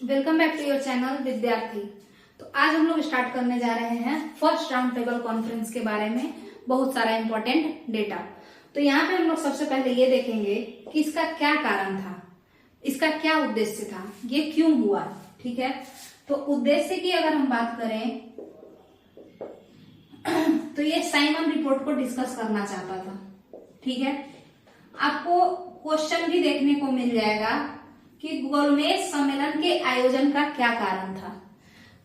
Welcome back to your channel Vidyarthi. तो आज हम लोग स्टार्ट करने जा रहे हैं फर्स्ट राउंड टेबल कॉन्फ्रेंस के बारे में बहुत सारा इंपॉर्टेंट डेटा। तो यहाँ पे हम लोग सबसे पहले ये देखेंगे कि इसका क्या कारण था, इसका क्या उद्देश्य था, ये क्यों हुआ। ठीक है, तो उद्देश्य की अगर हम बात करें तो ये साइमन रिपोर्ट को डिस्कस करना चाहता था। ठीक है, आपको क्वेश्चन भी देखने को मिल जाएगा कि गोलमेज सम्मेलन के आयोजन का क्या कारण था।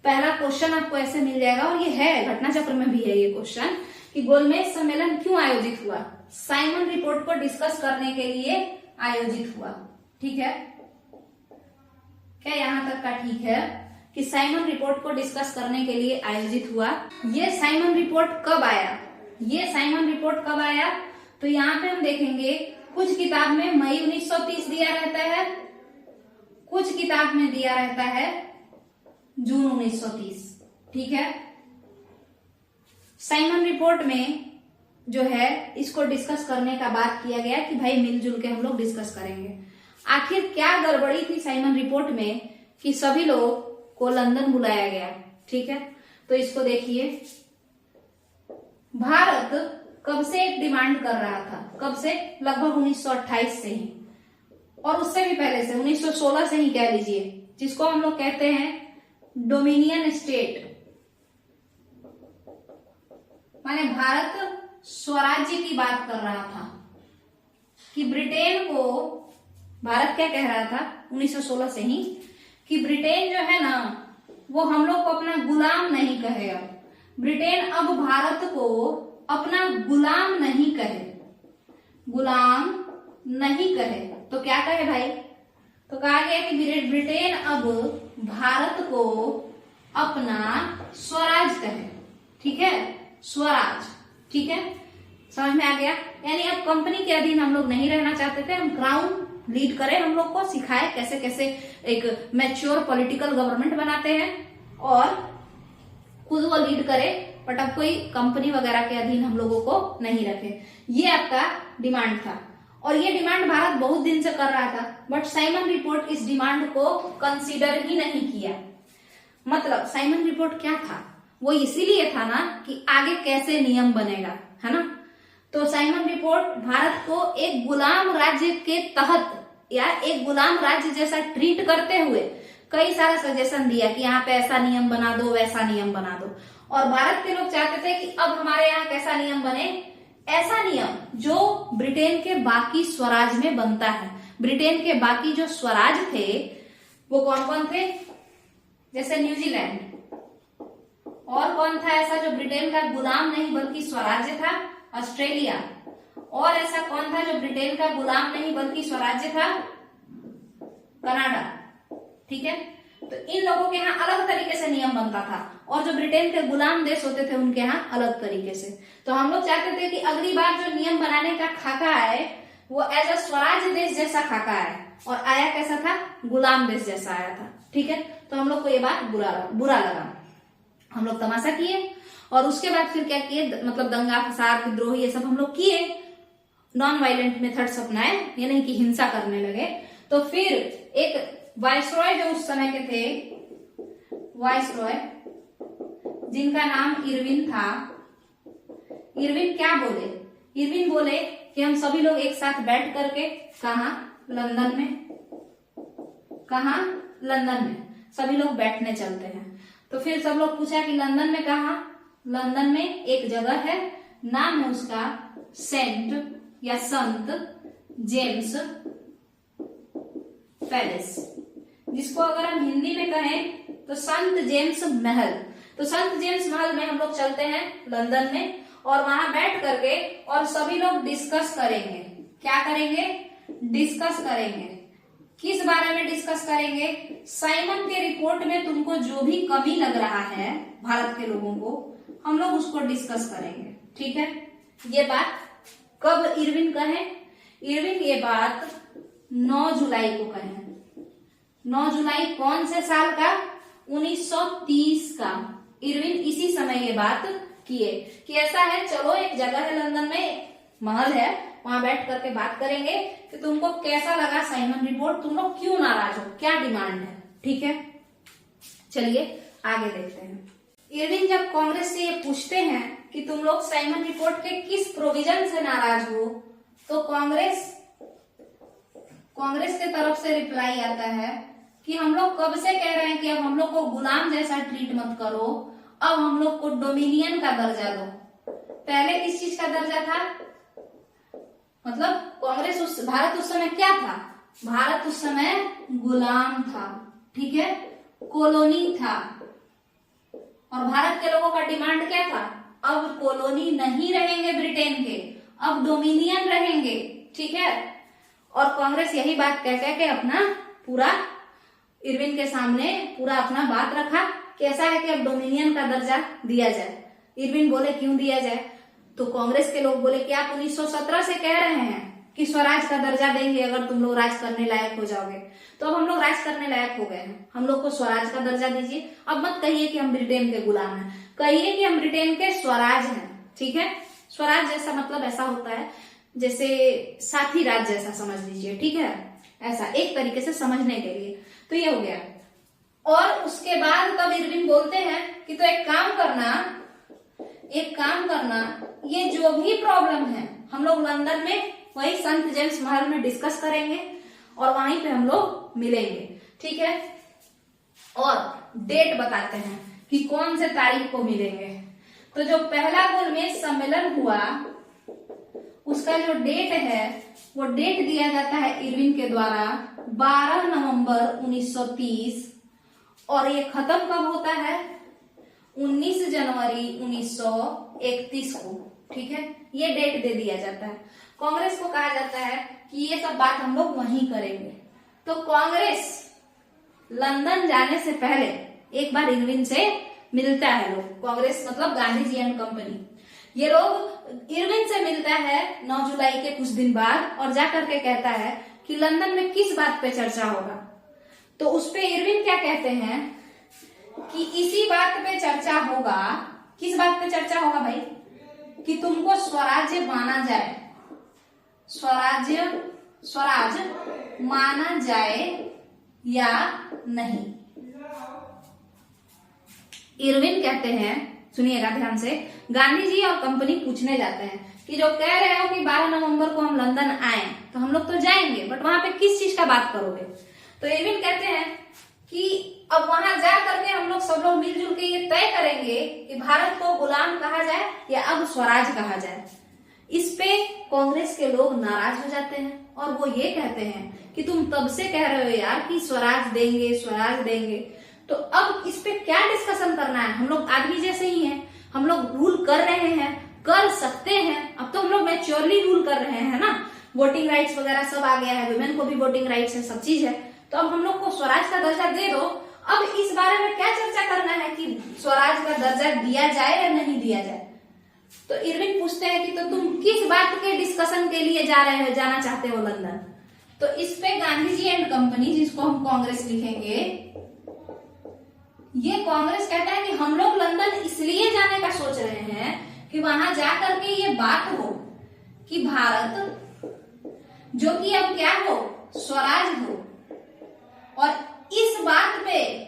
पहला क्वेश्चन आपको ऐसे मिल जाएगा, और ये है घटना चक्र में भी है ये क्वेश्चन, कि गोलमेज सम्मेलन क्यों आयोजित हुआ। साइमन रिपोर्ट को डिस्कस करने के लिए आयोजित हुआ। ठीक है, क्या यहां तक का ठीक है कि साइमन रिपोर्ट को डिस्कस करने के लिए आयोजित हुआ। ये साइमन रिपोर्ट कब आया, ये साइमन रिपोर्ट कब आया, तो यहाँ पे हम देखेंगे कुछ किताब में मई 1930 दिया रहता है, कुछ किताब में दिया रहता है जून 1930। ठीक है, साइमन रिपोर्ट में जो है इसको डिस्कस करने का बात किया गया कि भाई मिलजुल के हम लोग डिस्कस करेंगे। आखिर क्या गड़बड़ी थी साइमन रिपोर्ट में कि सभी लोग को लंदन बुलाया गया। ठीक है, तो इसको देखिए, भारत कब से एक डिमांड कर रहा था, कब से, लगभग 1928 से ही, और उससे भी पहले से 1916 से ही कह लीजिए, जिसको हम लोग कहते हैं डोमिनियन स्टेट, माने भारत स्वराज्य की बात कर रहा था कि ब्रिटेन को, भारत क्या कह रहा था 1916 से ही कि ब्रिटेन जो है ना वो हम लोग को अपना गुलाम नहीं कहे। अब ब्रिटेन अब भारत को अपना गुलाम नहीं कहे, गुलाम नहीं कहे, तो क्या कहे भाई, तो कहा गया कि ब्रिटेन अब भारत को अपना स्वराज कहे। ठीक है, स्वराज। ठीक है, समझ में आ गया। यानी अब कंपनी के अधीन हम लोग नहीं रहना चाहते थे, हम क्राउन लीड करे, हम लोग को सिखाए कैसे कैसे एक मैच्योर पॉलिटिकल गवर्नमेंट बनाते हैं और खुद वो लीड करे, बट अब कोई कंपनी वगैरह के अधीन हम लोगों को नहीं रखे। ये आपका डिमांड था, और ये डिमांड भारत बहुत दिन से कर रहा था, बट साइमन रिपोर्ट इस डिमांड को कंसीडर ही नहीं किया। मतलब साइमन रिपोर्ट क्या था, वो इसीलिए था ना कि आगे कैसे नियम बनेगा, है ना। तो साइमन रिपोर्ट भारत को एक गुलाम राज्य के तहत या एक गुलाम राज्य जैसा ट्रीट करते हुए कई सारा सजेशन दिया कि यहाँ पे ऐसा नियम बना दो, वैसा नियम बना दो। और भारत के लोग चाहते थे कि अब हमारे यहाँ कैसा नियम बने, ऐसा नियम जो ब्रिटेन के बाकी स्वराज में बनता है। ब्रिटेन के बाकी जो स्वराज थे वो कौन कौन थे, जैसे न्यूजीलैंड, और कौन था ऐसा जो ब्रिटेन का गुलाम नहीं बल्कि स्वराज्य था, ऑस्ट्रेलिया, और ऐसा कौन था जो ब्रिटेन का गुलाम नहीं बल्कि स्वराज्य था, कनाडा। ठीक है, तो इन लोगों के यहाँ अलग तरीके से नियम बनता था, और जो ब्रिटेन के गुलाम देश होते थे उनके यहाँ अलग तरीके से। तो हम लोग चाहते थे कि अगली बार जो नियम बनाने का खाका आए वो एज अ स्वराज देश जैसा खाका आए, और आया कैसा था, गुलाम देश जैसा आया था। ठीक है, तो हम लोग को ये बात बुरा लगा, हम लोग तमाशा किए, और उसके बाद फिर क्या किए, मतलब दंगा फसाद विद्रोह ये सब हम लोग किए, नॉन वायलेंट मेथड्स अपनाए, ये नहीं कि हिंसा करने लगे। तो फिर एक वायसरॉय जो उस समय के थे, वायसरॉय जिनका नाम इरविन था, इरविन क्या बोले, इरविन बोले कि हम सभी लोग एक साथ बैठ करके, कहा, लंदन में, कहा, लंदन में सभी लोग बैठने चलते हैं। तो फिर सब लोग पूछा कि लंदन में कहा, लंदन में एक जगह है, नाम है उसका सेंट या संत जेम्स पैलेस, जिसको अगर हम हिंदी में कहें तो संत जेम्स महल। तो संत जेम्स महल में हम लोग चलते हैं लंदन में, और वहां बैठ करके और सभी लोग डिस्कस करेंगे। क्या करेंगे, डिस्कस करेंगे। किस बारे में डिस्कस करेंगे, साइमन के रिपोर्ट में तुमको जो भी कमी लग रहा है भारत के लोगों को, हम लोग उसको डिस्कस करेंगे। ठीक है, ये बात कब इरविन कहे, इरविन ये बात 9 जुलाई को कहे। 9 जुलाई कौन से साल का, 1930 का। इरविन इसी समय ये बात किए कि ऐसा है, चलो एक जगह है लंदन में, महल है, वहां बैठ करके बात करेंगे कि तुमको कैसा लगा साइमन रिपोर्ट, तुम लोग क्यों नाराज हो, क्या डिमांड है। ठीक है, चलिए आगे देखते हैं। इरविन जब कांग्रेस से ये पूछते हैं कि तुम लोग साइमन रिपोर्ट के किस प्रोविजन से नाराज हो, तो कांग्रेस के तरफ से रिप्लाई आता है कि हम लोग कब से कह रहे हैं कि अब हम लोग को गुलाम जैसा ट्रीट मत करो, अब हम लोग को डोमिनियन का दर्जा दो। पहले किस चीज का दर्जा था? मतलब कांग्रेस भारत उस समय क्या था? भारत उस समय गुलाम था, ठीक है, कॉलोनी था। और भारत के लोगों का डिमांड क्या था? अब कॉलोनी नहीं रहेंगे ब्रिटेन के, अब डोमिनियन रहेंगे, ठीक है। और कांग्रेस यही बात कह के अपना पूरा इरविन के सामने पूरा अपना बात रखा, कैसा है कि अब डोमिनियन का दर्जा दिया जाए। इरविन बोले क्यों दिया जाए? तो कांग्रेस के लोग बोले कि आप 1917 से कह रहे हैं कि स्वराज का दर्जा देंगे अगर तुम लोग राज करने लायक हो जाओगे, तो अब हम लोग राज करने लायक हो गए हैं, हम लोग को स्वराज का दर्जा दीजिए। अब मत कहिए कि हम ब्रिटेन के गुलाम हैं, कहिए कि हम ब्रिटेन के स्वराज हैं, ठीक है। स्वराज जैसा मतलब ऐसा होता है जैसे साथी राज जैसा समझ लीजिए, ठीक है, ऐसा एक तरीके से समझने के लिए। तो ये हो गया। और उसके बाद तब इरविन बोलते हैं कि तो एक काम करना, ये जो भी प्रॉब्लम है हम लोग लंदन में वही संत जेम्स महल में डिस्कस करेंगे और वहीं पे हम लोग मिलेंगे, ठीक है। और डेट बताते हैं कि कौन से तारीख को मिलेंगे। तो जो पहला गोलमेज सम्मेलन हुआ उसका जो डेट है वो डेट दिया जाता है इरविन के द्वारा 12 नवंबर 1930 और ये खत्म कब होता है? 19 जनवरी 1931 को, ठीक है। ये डेट दे दिया जाता है। कांग्रेस को कहा जाता है कि ये सब बात हम लोग वहीं करेंगे। तो कांग्रेस लंदन जाने से पहले एक बार इरविन से मिलता है लोग, कांग्रेस मतलब गांधी जी एंड कंपनी, ये लोग इरविन से मिलता है 9 जुलाई के कुछ दिन बाद और जाकर के कहता है कि लंदन में किस बात पे चर्चा होगा। तो उस पे इरविन क्या कहते हैं कि इसी बात पे चर्चा होगा। किस बात पे चर्चा होगा भाई? कि तुमको स्वराज्य माना जाए, स्वराज माना जाए या नहीं। इरविन कहते हैं, सुनिएगा ध्यान से, गांधी जी और कंपनी पूछने जाते हैं कि जो कह रहे हो कि 12 नवंबर को हम लंदन आए तो हम लोग तो जाएंगे, बट वहां पे किस चीज का बात करोगे? तो इरविन कहते हैं कि अब वहां जा करके हम लोग सब लोग मिलजुल के ये तय करेंगे कि भारत को गुलाम कहा जाए या अब स्वराज कहा जाए। इस पे कांग्रेस के लोग नाराज हो जाते हैं और वो ये कहते हैं कि तुम तब से कह रहे हो यार कि स्वराज देंगे, तो अब इस पे क्या डिस्कशन करना है? हम लोग आदमी जैसे ही हैं, हम लोग रूल कर रहे हैं, कर सकते हैं, अब तो हम लोग मैच्योरली रूल कर रहे हैं ना, वोटिंग राइट्स वगैरह सब आ गया है, वुमेन को भी वोटिंग राइट्स है, सब चीज है, तो अब हम लोग को स्वराज का दर्जा दे दो। अब इस बारे में क्या चर्चा करना है कि स्वराज का दर्जा दिया जाए या नहीं दिया जाए। तो इरविन पूछते हैं कि तो तुम किस बात के डिस्कशन के लिए जाना चाहते हो लंदन? तो इस पे गांधी जी एंड कंपनी, जिसको हम कांग्रेस लिखेंगे, ये कांग्रेस कहता है कि हम लोग लंदन इसलिए जाने का सोच रहे हैं कि वहां जाकर के ये बात हो कि भारत जो कि अब क्या हो, स्वराज हो, और इस बात पे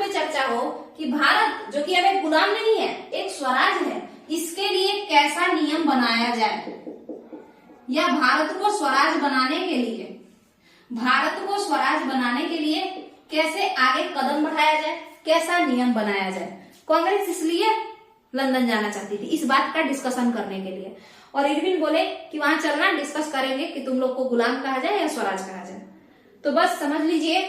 चर्चा हो कि भारत जो कि अब एक गुलाम नहीं है, एक स्वराज है, इसके लिए कैसा नियम बनाया जाए, या भारत को स्वराज बनाने के लिए कैसे आगे कदम बढ़ाया जाए, कैसा नियम बनाया जाए। कांग्रेस इसलिए लंदन जाना चाहती थी, इस बात का डिस्कशन करने के लिए। और इरविन बोले कि वहां चलना, डिस्कस करेंगे कि तुम लोग को गुलाम कहा जाए या स्वराज कहा जाए। तो बस समझ लीजिए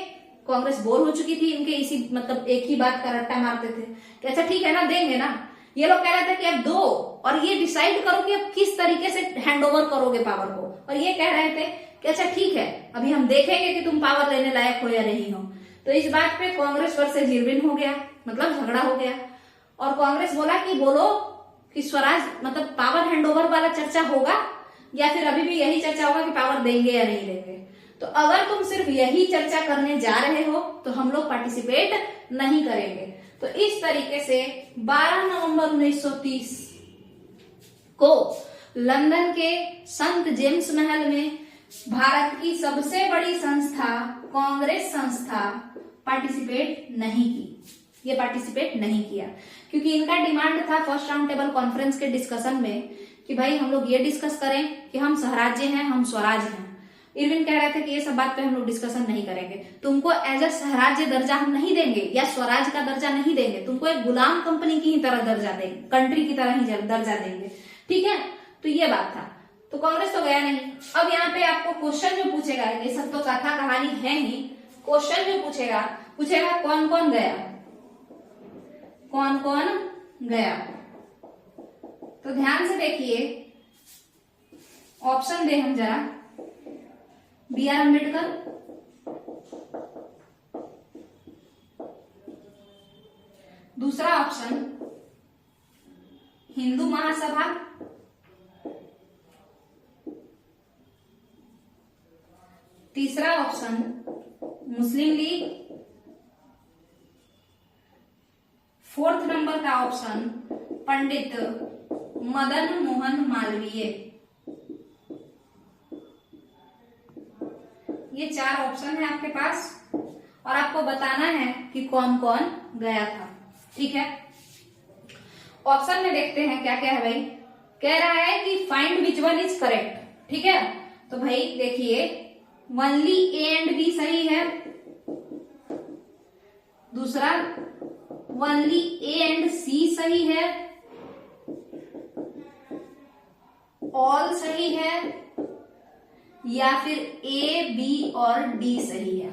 कांग्रेस बोर हो चुकी थी, इनके इसी मतलब एक ही बात का रट्टा मारते थे कि अच्छा ठीक है ना, देंगे ना। ये लोग कह रहे थे कि अब दो और ये डिसाइड करो कि अब किस तरीके से हैंड ओवर करोगे पावर को, और ये कह रहे थे कि अच्छा ठीक है, अभी हम देखेंगे कि तुम पावर लेने लायक हो या नहीं हो। तो इस बात पे कांग्रेस वर्सेस इरविन हो गया, मतलब झगड़ा हो गया। और कांग्रेस बोला कि बोलो कि स्वराज मतलब पावर हैंडओवर वाला चर्चा होगा या फिर अभी भी यही चर्चा होगा कि पावर देंगे या नहीं देंगे। तो अगर तुम सिर्फ यही चर्चा करने जा रहे हो तो हम लोग पार्टिसिपेट नहीं करेंगे। तो इस तरीके से 12 नवंबर 1930 को लंदन के संत जेम्स महल में भारत की सबसे बड़ी संस्था, कांग्रेस संस्था, पार्टिसिपेट नहीं की, ये पार्टिसिपेट नहीं किया, क्योंकि इनका डिमांड था फर्स्ट राउंड टेबल कॉन्फ्रेंस के डिस्कशन में कि भाई हम लोग ये डिस्कस करें कि हम स्वराज्य हैं, हम स्वराज हैं। इरविन कह रहे थे कि ये सब बात पे हम लोग डिस्कशन नहीं करेंगे, तुमको एज अ स्वराज्य दर्जा हम नहीं देंगे या स्वराज का दर्जा नहीं देंगे, तुमको एक गुलाम कंपनी की ही तरह दर्जा देंगे, कंट्री की तरह ही दर्जा देंगे, ठीक है। तो ये बात था, तो कांग्रेस तो गया नहीं। अब यहाँ पे आपको क्वेश्चन जो पूछेगा, ये सब तो कथा कहानी है ही, क्वेश्चन जो पूछेगा कौन कौन गया, कौन कौन गया। तो ध्यान से देखिए, ऑप्शन दे हम जरा, बी आर अम्बेडकर, दूसरा ऑप्शन हिंदू महासभा, तीसरा ऑप्शन मुस्लिम लीग, फोर्थ नंबर का ऑप्शन पंडित मदन मोहन मालवीय। ये 4 ऑप्शन है आपके पास और आपको बताना है कि कौन कौन गया था, ठीक है। ऑप्शन में देखते हैं क्या क्या है भाई। कह रहा है कि find which one is correct, ठीक है। तो भाई देखिए, ओनली ए एंड बी सही है, दूसरा ओनली ए एंड सी सही है, ऑल सही है, या फिर ए बी और डी सही है।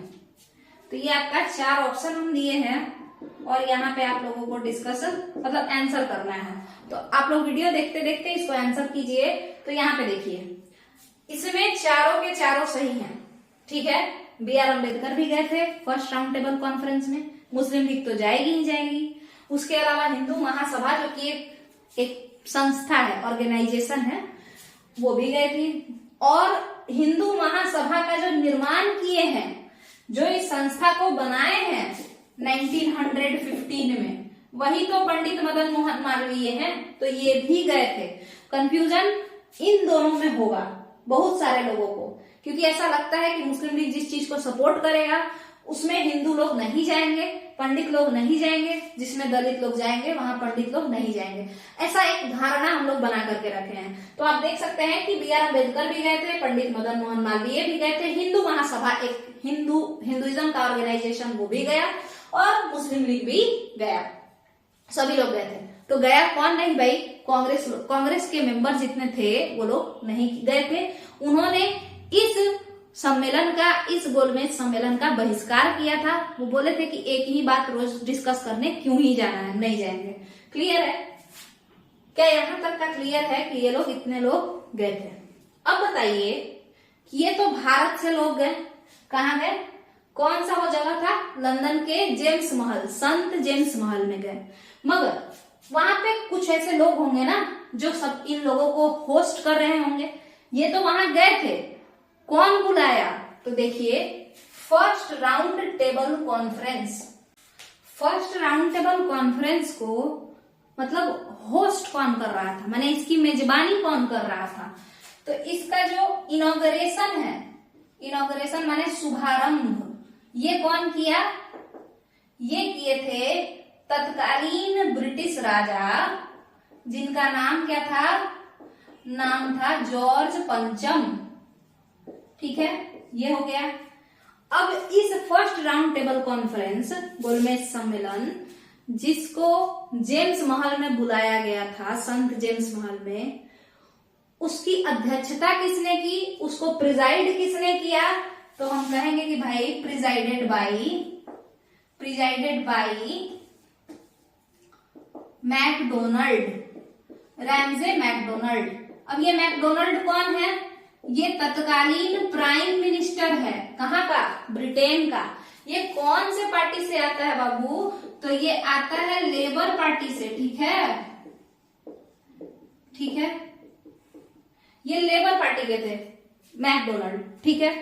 तो ये आपका 4 ऑप्शन हम दिए हैं और यहाँ पे आप लोगों को डिस्कशन मतलब आंसर करना है। तो आप लोग वीडियो देखते देखते इसको आंसर कीजिए। तो यहाँ पे देखिए, इसमें चारों के चारों सही हैं, ठीक है। बी आर अम्बेडकर भी गए थे फर्स्ट राउंड टेबल कॉन्फ्रेंस में, मुस्लिम लीग तो जाएगी ही जाएगी, उसके अलावा हिंदू महासभा जो कि एक संस्था है, ऑर्गेनाइजेशन है, वो भी गए थी। और हिंदू महासभा का जो निर्माण किए हैं, जो इस संस्था को बनाए हैं 1915 में, वही तो पंडित मदन मोहन मालवीय हैं। तो ये भी गए थे। कंफ्यूजन इन दोनों में होगा बहुत सारे लोगों को, क्योंकि ऐसा लगता है कि मुस्लिम लीग जिस चीज को सपोर्ट करेगा उसमें हिंदू लोग नहीं जाएंगे, पंडित लोग नहीं जाएंगे, जिसमें दलित लोग जाएंगे वहां पंडित लोग नहीं जाएंगे। ऐसा एक धारणा हम लोग बना करके रखे हैं। तो आप देख सकते हैं कि बी आर अम्बेडकर भी गए थे, पंडित मदन मोहन मालवीय भी गए थे, हिंदू महासभा एक हिंदुइज्म का ऑर्गेनाइजेशन वो भी गया, और मुस्लिम लीग भी गया, सभी लोग गए थे। तो गया कौन नहीं भाई, कांग्रेस के मेंबर जितने थे वो लोग नहीं गए थे। उन्होंने इस सम्मेलन का, इस गोलमेज सम्मेलन का बहिष्कार किया था। वो बोले थे कि एक ही बात रोज डिस्कस करने क्यों ही जाना है, नहीं जाएंगे। क्लियर है क्या? यहां तक का क्लियर है कि ये लोग इतने लोग गए थे। अब बताइए कि ये तो भारत से लोग गए, कहाँ गए, कौन सा वो जगह था, लंदन के जेम्स महल, संत जेम्स महल में गए। मगर वहां पे कुछ ऐसे लोग होंगे ना जो सब इन लोगों को होस्ट कर रहे होंगे। ये तो वहां गए थे, कौन बुलाया? तो देखिए, first round table conference. First round table conference को मतलब होस्ट कौन कर रहा था, माने इसकी मेजबानी कौन कर रहा था? तो इसका जो इनॉग्रेशन है, इनॉग्रेशन माने शुभारंभ, ये कौन किया? ये किए थे तत्कालीन ब्रिटिश राजा, जिनका नाम क्या था? नाम था जॉर्ज पंचम। ठीक है, ये हो गया। अब इस फर्स्ट राउंड टेबल कॉन्फ्रेंस, गोलमेज सम्मेलन, जिसको जेम्स महल में बुलाया गया था, संत जेम्स महल में, उसकी अध्यक्षता किसने की, उसको प्रिजाइड किसने किया? तो हम कहेंगे कि भाई presided by McDonald, Ramsay McDonald. अब ये मैकडोनल्ड कौन है? ये तत्कालीन प्राइम मिनिस्टर है, कहाँ का? ब्रिटेन का। ये कौन से पार्टी से आता है बाबू? तो ये आता है लेबर पार्टी से। ठीक है, ठीक है, ये लेबर पार्टी के थे मैकडोनल्ड। ठीक है,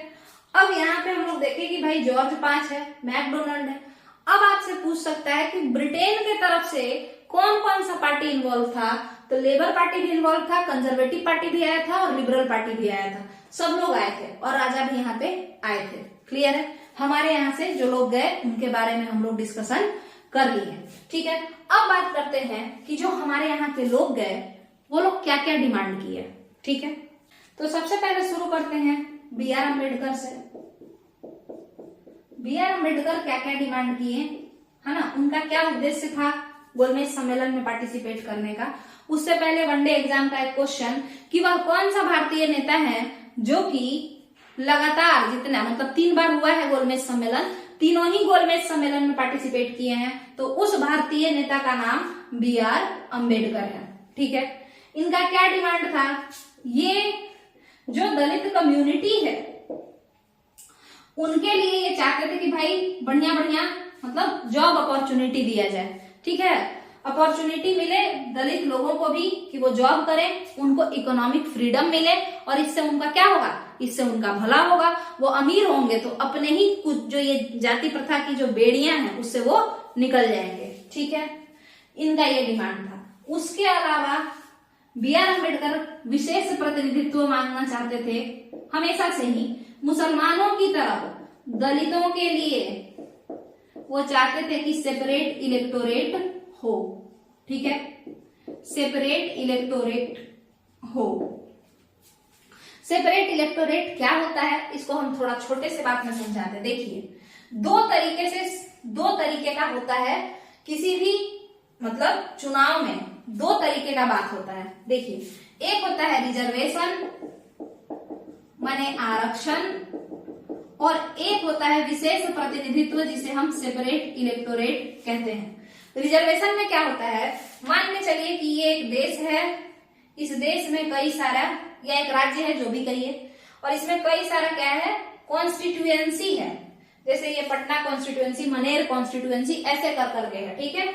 अब यहाँ पे हम लोग देखें कि भाई जॉर्ज 5 है, मैकडोनल्ड है। अब आपसे पूछ सकता है कि ब्रिटेन के तरफ से कौन कौन सा पार्टी इन्वॉल्व था? तो लेबर पार्टी भी इन्वॉल्व था, कंजर्वेटिव पार्टी भी आया था और लिबरल पार्टी भी आया था। सब लोग आए थे और राजा भी यहाँ पे आए थे। क्लियर है? हमारे यहाँ से जो लोग गए उनके बारे में हम लोग डिस्कशन कर लिए। ठीक है, अब बात करते हैं कि जो हमारे यहाँ के लोग गए वो लोग क्या क्या डिमांड किए। ठीक है, तो सबसे पहले शुरू करते हैं बी आर अम्बेडकर से। बी आर अम्बेडकर क्या क्या डिमांड किए, है ना, उनका क्या उद्देश्य था गोलमेज सम्मेलन में पार्टिसिपेट करने का। उससे पहले वनडे एग्जाम का एक क्वेश्चन कि वह कौन सा भारतीय नेता है जो कि लगातार जितना मतलब 3 बार हुआ है गोलमेज सम्मेलन, तीनों ही गोलमेज सम्मेलन में पार्टिसिपेट किए हैं, तो उस भारतीय नेता का नाम बी आर अम्बेडकर है। ठीक है, इनका क्या डिमांड था, ये जो दलित कम्युनिटी है उनके लिए ये चाहते थे कि भाई बढ़िया बढ़िया मतलब जॉब अपॉर्चुनिटी दिया जाए। ठीक है, अपॉर्चुनिटी मिले दलित लोगों को भी कि वो जॉब करें, उनको इकोनॉमिक फ्रीडम मिले और इससे उनका क्या होगा, इससे उनका भला होगा, वो अमीर होंगे तो अपने ही कुछ जो ये जाति प्रथा की जो बेड़ियां हैं उससे वो निकल जाएंगे। ठीक है, इनका ये डिमांड था। उसके अलावा बी आर अम्बेडकर विशेष प्रतिनिधित्व मांगना चाहते थे हमेशा से ही। मुसलमानों की तरह दलितों के लिए वो चाहते थे कि सेपरेट इलेक्टोरेट हो। ठीक है, सेपरेट इलेक्टोरेट हो। सेपरेट इलेक्टोरेट क्या होता है इसको हम थोड़ा छोटे से बात में समझाते हैं। देखिए, दो तरीके का होता है किसी भी मतलब चुनाव में, 2 तरीके का बात होता है। देखिए, एक होता है रिजर्वेशन माने आरक्षण, और एक होता है विशेष प्रतिनिधित्व जिसे हम सेपरेट इलेक्टोरेट कहते हैं। रिजर्वेशन में क्या होता है, मान के चलिए कि ये एक देश है, इस देश में कई सारा या एक राज्य है जो भी कहिए, और इसमें कई सारा क्या है कॉन्स्टिट्यूएंसी है, जैसे ये पटना कॉन्स्टिट्यूएंसी, मनेर कॉन्स्टिट्यूएंसी, ऐसे कर करके है। ठीक है,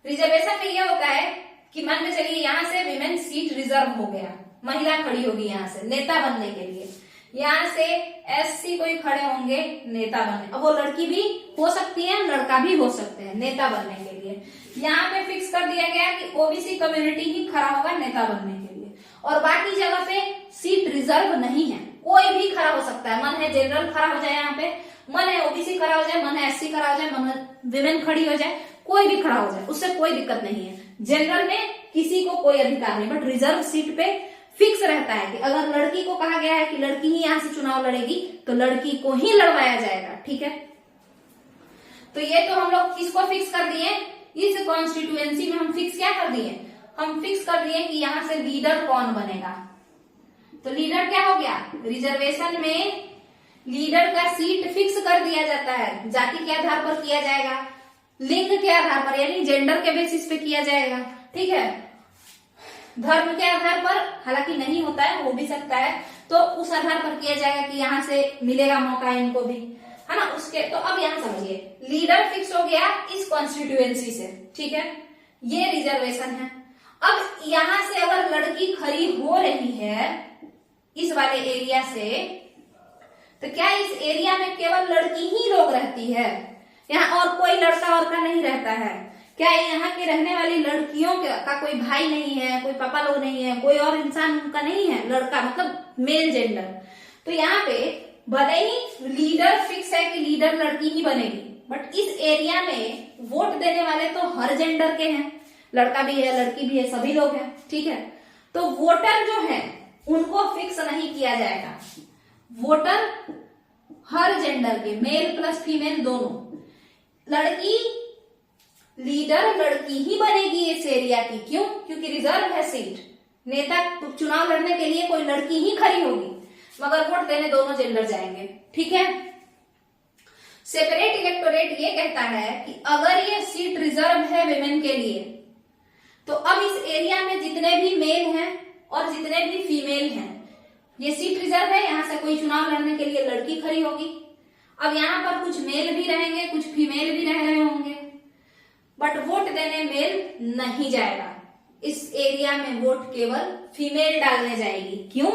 रिजर्वेशन में यह होता है कि मान के चलिए यहाँ से विमेन सीट रिजर्व हो गया, महिला खड़ी होगी यहाँ से नेता बनने के लिए, यहाँ से एससी कोई खड़े होंगे नेता बनने, अब वो लड़की भी हो सकती है लड़का भी हो सकते हैं नेता बनने के लिए। यहाँ पे फिक्स कर दिया गया कि ओबीसी कम्युनिटी ही खड़ा होगा नेता बनने के लिए, और बाकी जगह पे सीट रिजर्व नहीं है, कोई भी खड़ा हो सकता है। मन है जनरल खड़ा हो जाए, यहाँ पे मन है ओबीसी खड़ा हो जाए, मन है एससी खड़ा हो जाए, मन है विमेन खड़ी हो जाए, कोई भी खड़ा हो जाए, उससे कोई दिक्कत नहीं है। जनरल में किसी को कोई अधिकार नहीं, बट रिजर्व सीट पे फिक्स रहता है कि अगर लड़की को कहा गया है कि लड़की ही यहां से चुनाव लड़ेगी तो लड़की को ही लड़वाया जाएगा। ठीक है, तो ये तो हम लोग किसको फिक्स कर दिए, इस कॉन्स्टिट्यूएंसी में हम फिक्स क्या कर दिए, हम फिक्स कर दिए कि यहां से लीडर कौन बनेगा। तो लीडर क्या हो गया, रिजर्वेशन में लीडर का सीट फिक्स कर दिया जाता है, जाति के आधार पर किया जाएगा, लिंग के आधार पर यानी जेंडर के बेसिस पे किया जाएगा। ठीक है, धर्म के आधार पर हालांकि नहीं होता है, हो भी सकता है, तो उस आधार पर किया जाएगा कि यहाँ से मिलेगा मौका इनको भी, है ना। उसके तो अब यहाँ समझिए लीडर फिक्स हो गया इस कॉन्स्टिट्यूएंसी से। ठीक है, ये रिजर्वेशन है। अब यहाँ से अगर लड़की खड़ी हो रही है इस वाले एरिया से, तो क्या इस एरिया में केवल लड़की ही लोग रहती है, यहाँ और कोई लड़का और का नहीं रहता है? क्या यहाँ की रहने वाली लड़कियों का कोई भाई नहीं है, कोई पापा लोग नहीं है, कोई और इंसान उनका नहीं है, लड़का मतलब मेल जेंडर। तो यहाँ पे भले ही लीडर फिक्स है कि लीडर लड़की ही बनेगी, बट इस एरिया में वोट देने वाले तो हर जेंडर के हैं, लड़का भी है लड़की भी है, सभी लोग हैं। ठीक है, तो वोटर जो है उनको फिक्स नहीं किया जाएगा, वोटर हर जेंडर के, मेल प्लस फीमेल दोनों। लड़की लीडर लड़की ही बनेगी इस एरिया की, क्यों? क्योंकि रिजर्व है सीट, नेता चुनाव लड़ने के लिए कोई लड़की ही खड़ी होगी, मगर वोट देने दोनों जेंडर जाएंगे। ठीक है, सेपरेट इलेक्टोरेट ये कहता है कि अगर ये सीट रिजर्व है विमेन के लिए, तो अब इस एरिया में जितने भी मेल हैं और जितने भी फीमेल हैं, ये सीट रिजर्व है, यहां से कोई चुनाव लड़ने के लिए लड़की खड़ी होगी। अब यहाँ पर कुछ मेल भी रहेंगे, कुछ फीमेल भी रह रहे होंगे, बट वोट देने मेल नहीं जाएगा। इस एरिया में वोट केवल फीमेल डालने जाएगी। क्यों?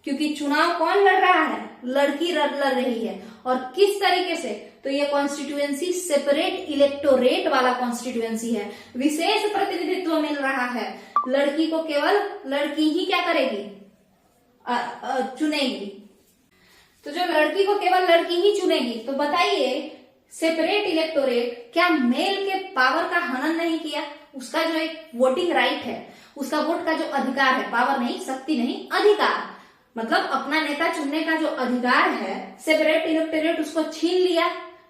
क्योंकि चुनाव कौन लड़ रहा है, लड़की लड़ रही है। और किस तरीके से, तो ये कॉन्स्टिट्यूएंसी सेपरेट इलेक्टोरेट वाला कॉन्स्टिट्यूएंसी है, विशेष प्रतिनिधित्व मिल रहा है, लड़की को केवल लड़की ही क्या करेगी, चुनेगी। तो जो लड़की को केवल लड़की ही चुनेगी, तो बताइए सेपरेट इलेक्टोरेट क्या मेल के पावर का हनन नहीं किया? उसका जो एक वोटिंग राइट है, उसका वोट का जो अधिकार है, पावर नहीं, शक्ति नहीं, अधिकार, मतलब अपना नेता चुनने का जो अधिकार है, सेपरेट इलेक्टोरेट उसको छीन लिया,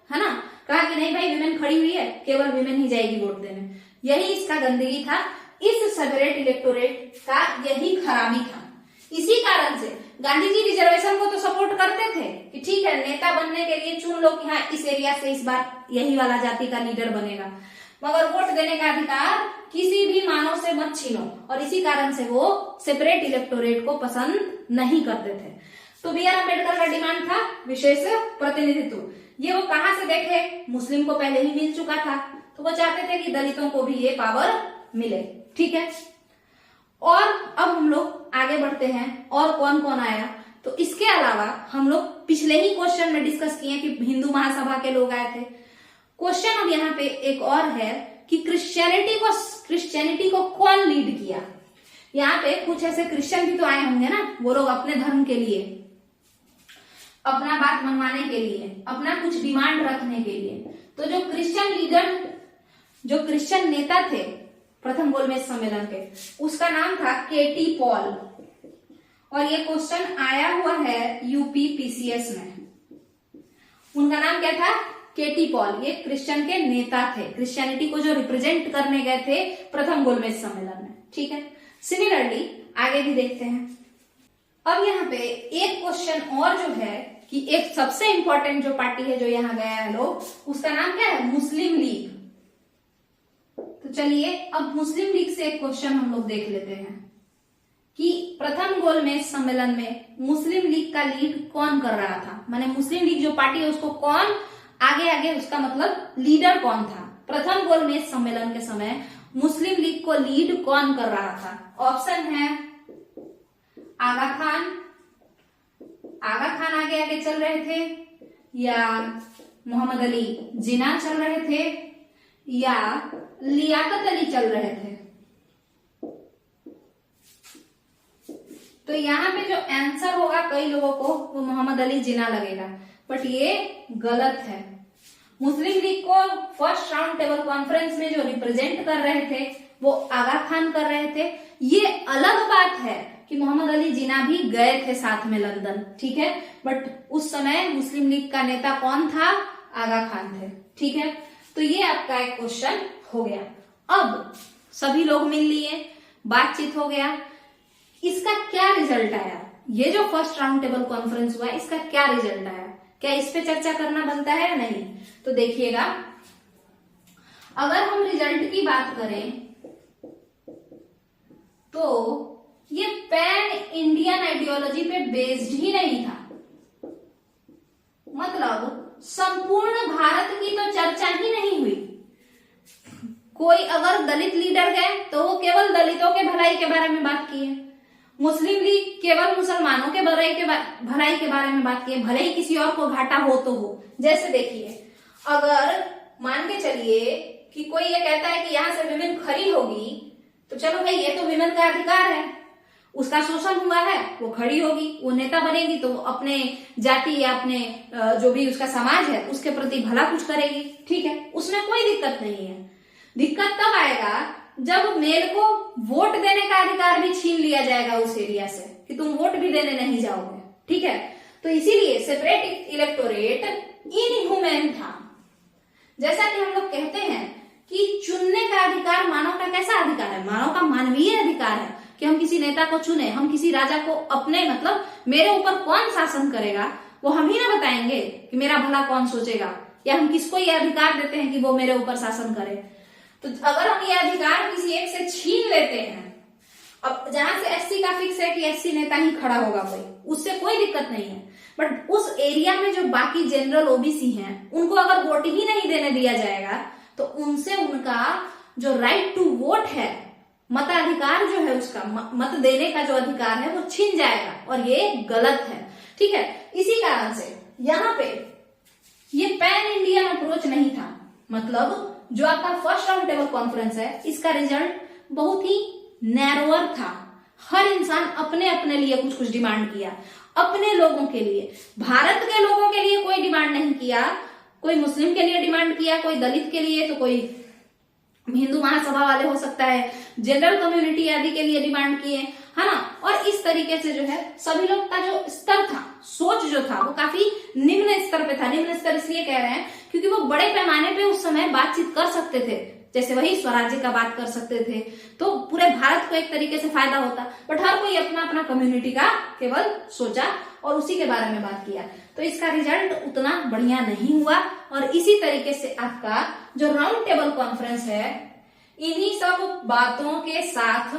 है ना। कहा कि नहीं भाई विमेन खड़ी हुई है, केवल विमेन ही जाएगी वोट देने। यही इसका गंदगी था, इस सेपरेट इलेक्टोरेट का यही खराबी था। इसी कारण से गांधी जी रिजर्वेशन को तो सपोर्ट करते थे कि ठीक है, नेता बनने के लिए चुन लो कि हाँ इस एरिया से इस बार यही वाला जाति का लीडर बनेगा, मगर वोट देने का अधिकार किसी भी मानव से मत छीनो। और इसी कारण से वो सेपरेट इलेक्टोरेट को पसंद नहीं करते थे। तो बी आर अम्बेडकर का डिमांड था विशेष प्रतिनिधित्व। ये वो कहां से देखे, मुस्लिम को पहले ही मिल चुका था, तो वो चाहते थे कि दलितों को भी ये पावर मिले। ठीक है, और अब हम लोग आगे बढ़ते हैं, और कौन कौन आया। तो इसके अलावा हम लोग पिछले ही क्वेश्चन में डिस्कस किए कि हिंदू महासभा के लोग आए थे। क्वेश्चन अब यहाँ पे एक और है कि क्रिश्चियनिटी को कौन लीड किया। यहाँ पे कुछ ऐसे क्रिश्चियन भी तो आए होंगे ना, वो लोग अपने धर्म के लिए, अपना बात मनवाने के लिए, अपना कुछ डिमांड रखने के लिए। तो जो क्रिश्चियन लीडर, जो क्रिश्चियन नेता थे प्रथम गोलमेज सम्मेलन के, उसका नाम था केटी पॉल। और ये क्वेश्चन आया हुआ है यूपी पीसीएस में। उनका नाम क्या था? केटी पॉल। ये क्रिश्चियन के नेता थे, क्रिश्चियनिटी को जो रिप्रेजेंट करने गए थे प्रथम गोलमेज सम्मेलन में। ठीक है, सिमिलरली आगे भी देखते हैं। अब यहाँ पे एक क्वेश्चन और जो है कि एक सबसे इंपॉर्टेंट जो पार्टी है जो यहाँ गया है लोग, उसका नाम क्या है? मुस्लिम लीग। तो चलिए अब मुस्लिम लीग से एक क्वेश्चन हम लोग देख लेते हैं कि प्रथम गोलमेज सम्मेलन में मुस्लिम लीग का लीड कौन कर रहा था। माने मुस्लिम लीग जो पार्टी है उसको कौन आगे उसका मतलब लीडर कौन था। प्रथम गोलमेज सम्मेलन के समय मुस्लिम लीग को लीड कौन कर रहा था? ऑप्शन है आगा खान आगे चल रहे थे, या मोहम्मद अली जिन्ना चल रहे थे, या लियाकत अली चल रहे थे। तो यहाँ पे जो आंसर होगा कई लोगों को वो मोहम्मद अली जिन्ना लगेगा, बट ये गलत है। मुस्लिम लीग को फर्स्ट राउंड टेबल कॉन्फ्रेंस में जो रिप्रेजेंट कर रहे थे वो आगा खान कर रहे थे। ये अलग बात है कि मोहम्मद अली जिन्ना भी गए थे साथ में लंदन, ठीक है, बट उस समय मुस्लिम लीग का नेता कौन था? आगा खान थे। ठीक है, तो ये आपका एक क्वेश्चन हो गया। अब सभी लोग मिल लिए, बातचीत हो गया, इसका क्या रिजल्ट आया? ये जो फर्स्ट राउंड टेबल कॉन्फ्रेंस हुआ इसका क्या रिजल्ट आया? क्या इस पे चर्चा करना बनता है या नहीं? तो देखिएगा, अगर हम रिजल्ट की बात करें तो ये पैन इंडियन आइडियोलॉजी पे बेस्ड ही नहीं था। मतलब संपूर्ण भारत की तो चर्चा ही नहीं हुई। कोई अगर दलित लीडर गए तो वो केवल दलितों के भलाई के बारे में बात किए, मुस्लिम लीग केवल मुसलमानों के भलाई के बारे में बात किए, भले ही किसी और को घाटा हो तो हो। जैसे देखिए, अगर मान के चलिए कि कोई ये कहता है कि यहां से विमेन खड़ी होगी, तो चलो भाई ये तो विमेन का अधिकार है, उसका शोषण हुआ है, वो खड़ी होगी, वो नेता बनेगी तो अपने जाति या अपने जो भी उसका समाज है उसके प्रति भला कुछ करेगी। ठीक है, उसमें कोई दिक्कत नहीं है। दिक्कत तब आएगा जब मेल को वोट देने का अधिकार भी छीन लिया जाएगा उस एरिया से, कि तुम वोट भी देने नहीं जाओगे। ठीक है, तो इसीलिए सेपरेट इलेक्टोरेट इनह्यूमन था। जैसा कि हम लोग कहते हैं कि चुनने का अधिकार मानव का कैसा अधिकार है? मानव का मानवीय अधिकार है कि हम किसी नेता को चुने, हम किसी राजा को अपने मतलब मेरे ऊपर कौन शासन करेगा वो हम ही ना बताएंगे कि मेरा भला कौन सोचेगा, या हम किसको ये अधिकार देते हैं कि वो मेरे ऊपर शासन करे। तो अगर हम ये अधिकार किसी एक से छीन लेते हैं, अब जहां से एससी का फिक्स है कि एससी नेता ही खड़ा होगा कोई, उससे कोई दिक्कत नहीं है, बट उस एरिया में जो बाकी जनरल ओबीसी हैं उनको अगर वोट ही नहीं देने दिया जाएगा तो उनसे उनका जो राइट टू वोट है, मताधिकार जो है, उसका मत देने का जो अधिकार है वो छीन जाएगा, और ये गलत है। ठीक है, इसी कारण से यहाँ पे ये पैन इंडियन अप्रोच नहीं था। मतलब जो आपका फर्स्ट राउंड टेबल कॉन्फ्रेंस है इसका रिजल्ट बहुत ही नैरोअर था। हर इंसान अपने अपने लिए कुछ कुछ डिमांड किया। अपने लोगों के लिए, भारत के लोगों के लिए कोई डिमांड नहीं किया। कोई मुस्लिम के लिए डिमांड किया, कोई दलित के लिए, तो कोई हिंदू महासभा वाले हो सकता है, जनरल कम्युनिटी आदि के लिए डिमांड किए, है ना। और इस तरीके से जो है सभी लोग का जो स्तर था, सोच जो था, वो काफी निम्न स्तर पे था। निम्न स्तर इसलिए कह रहे हैं क्योंकि वो बड़े पैमाने पे उस समय बातचीत कर सकते थे, जैसे वही स्वराज्य का बात कर सकते थे, तो पूरे भारत को एक तरीके से फायदा होता। बट हर कोई अपना अपना कम्युनिटी का केवल सोचा और उसी के बारे में बात किया, तो इसका रिजल्ट उतना बढ़िया नहीं हुआ। और इसी तरीके से आपका जो राउंड टेबल कॉन्फ्रेंस है, इन्हीं सब बातों के साथ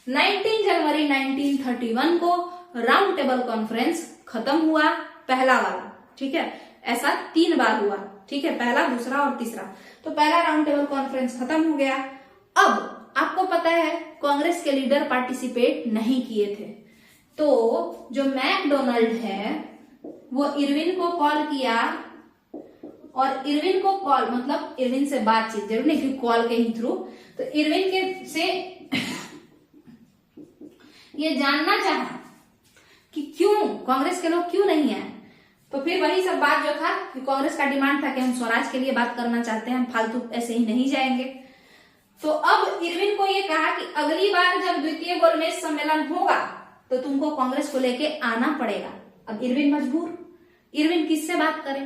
19 जनवरी 1931 को राउंड टेबल कॉन्फ्रेंस खत्म हुआ, पहला वाला। ठीक है, ऐसा 3 बार हुआ। ठीक है, पहला, दूसरा और तीसरा। तो पहला राउंड टेबल कॉन्फ्रेंस खत्म हो गया। अब आपको पता है कांग्रेस के लीडर पार्टिसिपेट नहीं किए थे, तो जो मैकडोनाल्ड है वो इरविन को कॉल किया, और इरविन को कॉल मतलब इरविन से बातचीत, जरूर नहीं कि कॉल के ही थ्रू, तो इरविन के से ये जानना चाहा कि क्यों कांग्रेस के लोग क्यों नहीं आए। तो फिर वही सब बात जो था कि कांग्रेस का डिमांड था कि हम स्वराज के लिए बात करना चाहते हैं, हम फालतू ऐसे ही नहीं जाएंगे। तो अब इरविन को ये कहा कि अगली बार जब द्वितीय गोलमेज सम्मेलन होगा तो तुमको कांग्रेस को लेके आना पड़ेगा। अब इरविन मजबूर, इरविन किससे बात करे,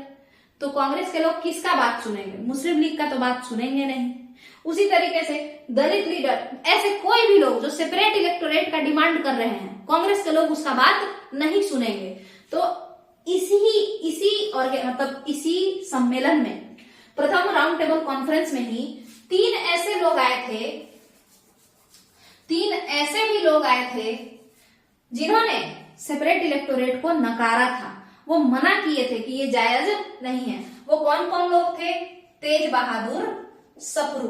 तो कांग्रेस के लोग किसका बात सुनेंगे, मुस्लिम लीग का तो बात सुनेंगे नहीं। उसी तरीके से दलित लीडर, ऐसे कोई भी लोग जो सेपरेट इलेक्टोरेट का डिमांड कर रहे हैं, कांग्रेस के लोग उसका बात नहीं सुनेंगे। तो इसी सम्मेलन में, प्रथम राउंड टेबल कॉन्फ्रेंस में ही 3 ऐसे लोग आए थे, 3 ऐसे भी लोग आए थे जिन्होंने सेपरेट इलेक्टोरेट को नकारा था, वो मना किए थे कि ये जायज नहीं है। वो कौन कौन लोग थे? तेज बहादुर सप्रू,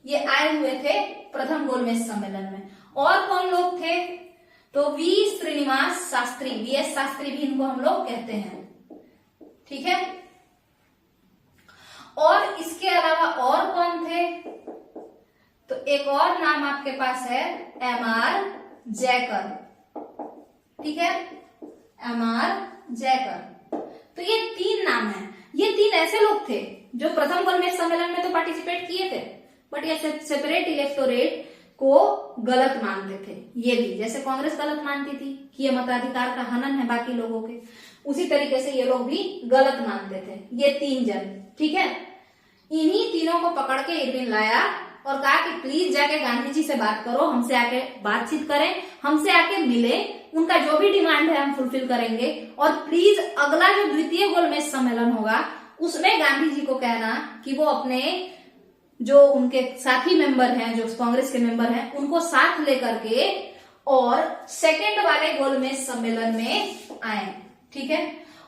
ये आए हुए थे प्रथम गोलमेज सम्मेलन में। और कौन लोग थे? तो वी श्रीनिवास शास्त्री, वीएस शास्त्री भी इनको हम लोग कहते हैं। ठीक है, और इसके अलावा और कौन थे? तो एक और नाम आपके पास है एमआर जैकर। ठीक है, एमआर जैकर। तो ये 3 नाम है, ये 3 ऐसे लोग थे जो प्रथम गोलमेज सम्मेलन में तो पार्टिसिपेट किए थे, बट ये सेपरेट इलेक्टोरेट को गलत मानते थे। ये भी जैसे कांग्रेस गलत मानती थी कि ये मताधिकार का हनन है बाकी लोगों के, उसी तरीके से ये लोग भी गलत मानते थे, ये 3 जन। ठीक है, इन्हीं तीनों को पकड़ के इरविन लाया और कहा कि प्लीज जाके गांधी जी से बात करो, हमसे आके बातचीत करें, हमसे आके मिले, उनका जो भी डिमांड है हम फुलफिल करेंगे, और प्लीज अगला जो द्वितीय गोलमेज सम्मेलन होगा उसमें गांधी जी को कहना कि वो अपने जो उनके साथी मेंबर हैं, जो कांग्रेस के मेंबर हैं, उनको साथ लेकर के और सेकेंड वाले गोलमेज सम्मेलन में आए। ठीक है,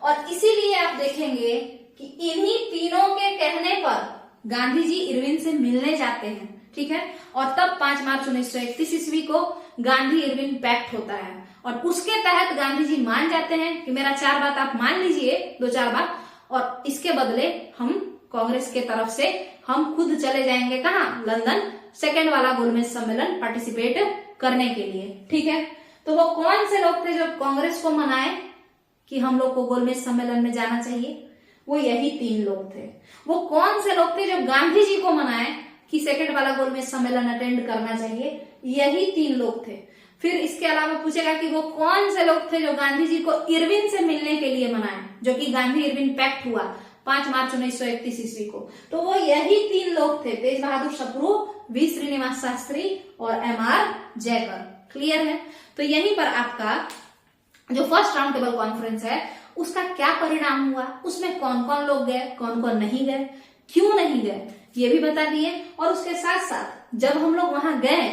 और इसीलिए आप देखेंगे कि इन्हीं तीनों के कहने पर गांधी जी इरविन से मिलने जाते हैं। ठीक है, और तब 5 मार्च 1931 ईस्वी को गांधी इरविन पैक्ट होता है, और उसके तहत गांधी जी मान जाते हैं कि मेरा 4 बात आप मान लीजिए, 2-4 बात, और इसके बदले हम कांग्रेस के तरफ से हम खुद चले जाएंगे कहाँ? लंदन, सेकेंड वाला गोलमेज सम्मेलन पार्टिसिपेट करने के लिए। ठीक है, तो वो कौन से लोग थे जो कांग्रेस को मनाए कि हम लोग को गोलमेज सम्मेलन में जाना चाहिए? वो यही 3 लोग थे। वो कौन से लोग थे जो गांधी जी को मनाए कि सेकेंड वाला गोलमेज सम्मेलन अटेंड करना चाहिए? यही 3 लोग थे। फिर इसके अलावा पूछेगा कि वो कौन से लोग थे जो गांधी जी को इरविन से मिलने के लिए मनाए, जो कि गांधी इरविन पैक्ट हुआ 5 मार्च 1931 ईस्वी को। तो वो यही 3 लोग थे, तेज बहादुर सप्रू, वी श्रीनिवास शास्त्री और एमआर जैकर। क्लियर है? तो यहीं पर आपका जो फर्स्ट राउंड टेबल कॉन्फ्रेंस है उसका क्या परिणाम हुआ, उसमें कौन कौन लोग गए, कौन कौन नहीं गए, क्यों नहीं गए, ये भी बता दिए। और उसके साथ साथ जब हम लोग वहां गए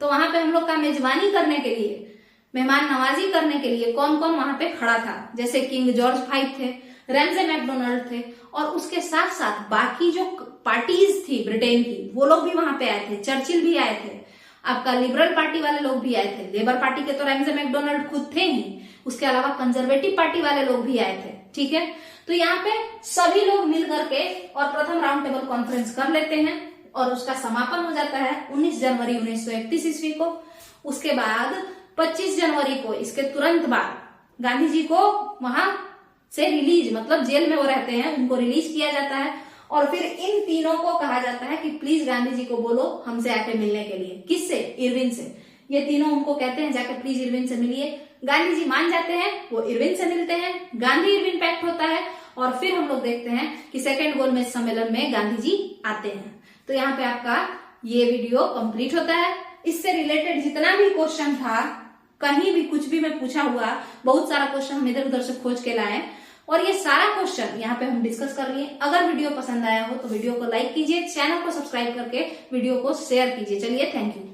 तो वहां पे हम लोग का मेजबानी करने के लिए, मेहमान नवाजी करने के लिए कौन कौन वहां पे खड़ा था, जैसे किंग जॉर्ज V थे, रैमजे मैकडोनाल्ड थे, और उसके साथ साथ बाकी जो पार्टीज थी ब्रिटेन की वो लोग भी वहां पे आए थे। चर्चिल भी आए थे, आपका लिबरल पार्टी वाले लोग भी आए थे, लेबर पार्टी के तो रैमजे मैकडोनाल्ड खुद थे ही, उसके अलावा कंजर्वेटिव पार्टी वाले लोग भी आए थे। ठीक है, तो यहाँ पे सभी लोग मिल करके और प्रथम राउंड टेबल कॉन्फ्रेंस कर लेते हैं, और उसका समापन हो जाता है 19 जनवरी 1931 ईस्वी को। उसके बाद 25 जनवरी को, इसके तुरंत बाद गांधी जी को वहां से रिलीज, मतलब जेल में वो रहते हैं, उनको रिलीज किया जाता है। और फिर इन तीनों को कहा जाता है कि प्लीज गांधी जी को बोलो हमसे आके मिलने के लिए। किससे? इरविन से। ये तीनों उनको कहते हैं जाके प्लीज इरविन से मिलिए। गांधी जी मान जाते हैं, वो इरविन से मिलते हैं, गांधी इरविन पैक्ट होता है। और फिर हम लोग देखते हैं कि सेकेंड गोलमेज सम्मेलन में गांधी जी आते हैं। तो यहाँ पे आपका ये वीडियो कंप्लीट होता है। इससे रिलेटेड जितना भी क्वेश्चन था, कहीं भी कुछ भी मैं पूछा हुआ, बहुत सारा क्वेश्चन हम इधर उधर से खोज के लाए और ये सारा क्वेश्चन यहाँ पे हम डिस्कस कर लिए। अगर वीडियो पसंद आया हो तो वीडियो को लाइक कीजिए, चैनल को सब्सक्राइब करके वीडियो को शेयर कीजिए। चलिए, थैंक यू।